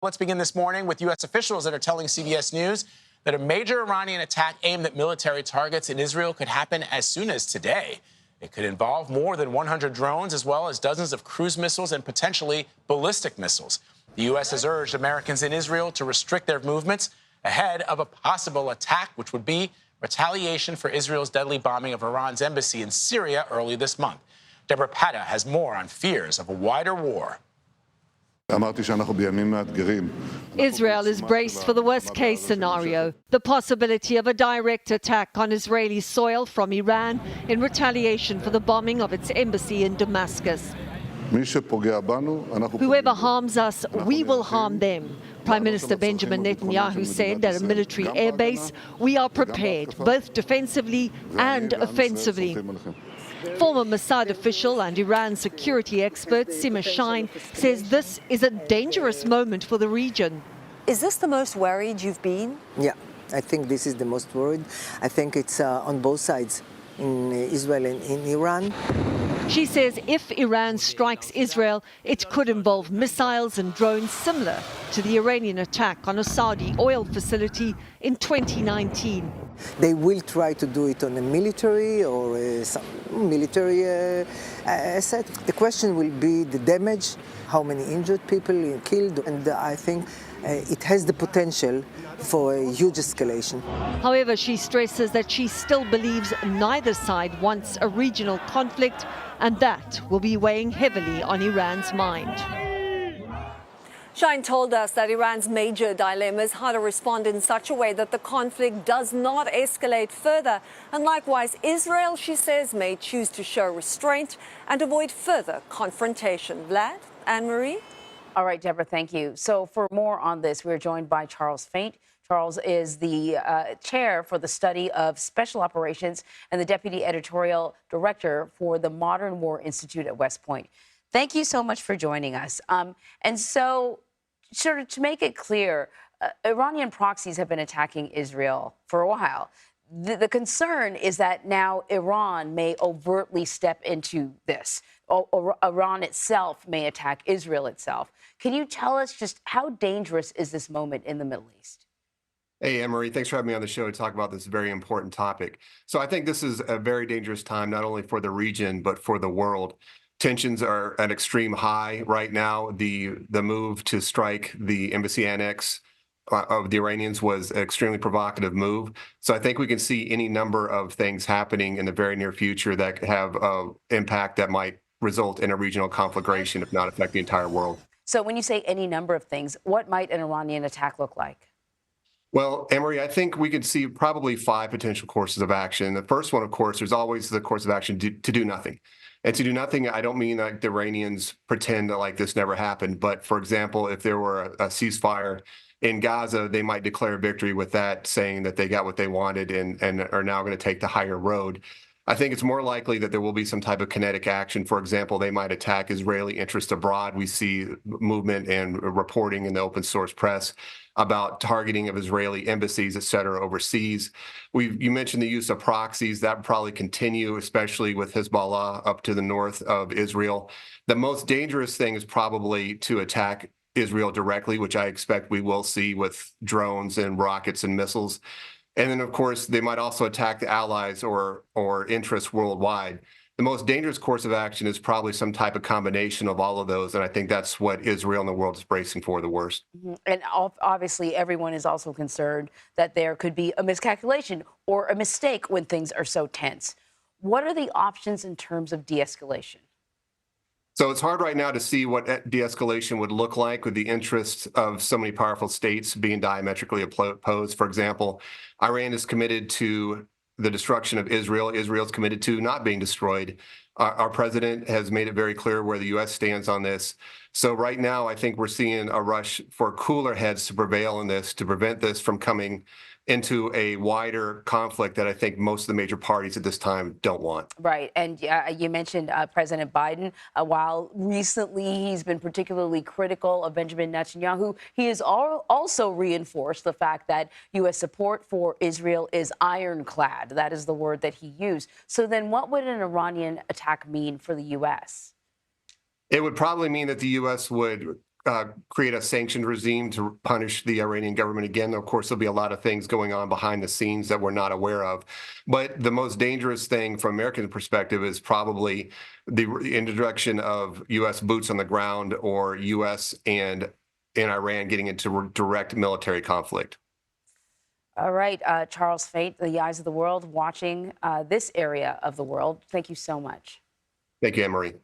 Let's begin this morning with U.S. officials that are telling CBS News that a major Iranian attack aimed at military targets in Israel could happen as soon as today. It could involve more than 100 drones, as well as dozens of cruise missiles and potentially ballistic missiles. The U.S. has urged Americans in Israel to restrict their movements ahead of a possible attack, which would be retaliation for Israel's deadly bombing of Iran's embassy in Syria early this month. Deborah Patta has more on fears of a wider war. Israel is braced for the worst-case scenario, the possibility of a direct attack on Israeli soil from Iran in retaliation for the bombing of its embassy in Damascus. Whoever harms us, we will harm them. Prime Minister Benjamin Netanyahu said at a military airbase, "We are prepared, both defensively and offensively." Former Mossad official and Iran security expert Sima Shine says this is a dangerous moment for the region. Is this the most worried you've been? Yeah, I think this is the most worried. I think it's on both sides, in Israel and in Iran. She says if Iran strikes Israel, it could involve missiles and drones similar to the Iranian attack on a Saudi oil facility in 2019. They will try to do it on a military or some military asset. The question will be the damage, how many injured people killed, and I think it has the potential for a huge escalation. However, she stresses that she still believes neither side wants a regional conflict, and that will be weighing heavily on Iran's mind. Shine told us that Iran's major dilemma is how to respond in such a way that the conflict does not escalate further. And likewise, Israel, she says, may choose to show restraint and avoid further confrontation. Vlad, Anne-Marie? All right, Deborah, thank you. So for more on this, we're joined by Charles Faint. Charles is the chair for the study of special operations and the deputy editorial director for the Modern War Institute at West Point. Thank you so much for joining us. And so, sort of to make it clear, Iranian proxies have been attacking Israel for a while. The concern is that now Iran may overtly step into this. Or Iran itself may attack Israel itself. Can you tell us just how dangerous is this moment in the Middle East? Hey, Anne-Marie, thanks for having me on the show to talk about this very important topic. So I think this is a very dangerous time, not only for the region, but for the world. Tensions are at extreme high right now. The move to strike the embassy annex of the Iranians was an extremely provocative move. So I think we can see any number of things happening in the very near future that have an impact that might result in a regional conflagration, if not affect the entire world. So when you say any number of things, what might an Iranian attack look like? Well, Anne-Marie, I think we could see probably 5 potential courses of action. The first one, of course, there's always the course of action to do nothing. And to do nothing, I don't mean that the Iranians pretend that like this never happened. But for example, if there were a ceasefire in Gaza, they might declare victory with that, saying that they got what they wanted and are now going to take the higher road. I think it's more likely that there will be some type of kinetic action. For example, they might attack Israeli interests abroad. We see movement and reporting in the open source press about targeting of Israeli embassies, et cetera, overseas. You mentioned the use of proxies. That would probably continue, especially with Hezbollah up to the north of Israel. The most dangerous thing is probably to attack Israel directly, which I expect we will see with drones and rockets and missiles. And then, of course, they might also attack the allies or interests worldwide. The most dangerous course of action is probably some type of combination of all of those. And I think that's what Israel and the world is bracing for, the worst. Mm-hmm. And obviously, everyone is also concerned that there could be a miscalculation or a mistake when things are so tense. What are the options in terms of de-escalation? So it's hard right now to see what de-escalation would look like with the interests of so many powerful states being diametrically opposed. For example, Iran is committed to the destruction of Israel. Israel is committed to not being destroyed. Our president has made it very clear where the U.S. stands on this. So right now, I think we're seeing a rush for cooler heads to prevail in this, to prevent this from coming into a wider conflict that I think most of the major parties at this time don't want. Right. And you mentioned President Biden. While recently he's been particularly critical of Benjamin Netanyahu, he has also reinforced the fact that U.S. support for Israel is ironclad. That is the word that he used. So then what would an Iranian attack mean for the U.S.? It would probably mean that the U.S. would create a sanctioned regime to punish the Iranian government again. Of course, there'll be a lot of things going on behind the scenes that we're not aware of. But the most dangerous thing from American perspective is probably the introduction of U.S. boots on the ground or U.S. and Iran getting into direct military conflict. All right, Charles Fate, the eyes of the world watching this area of the world. Thank you so much. Thank you, Anne-Marie.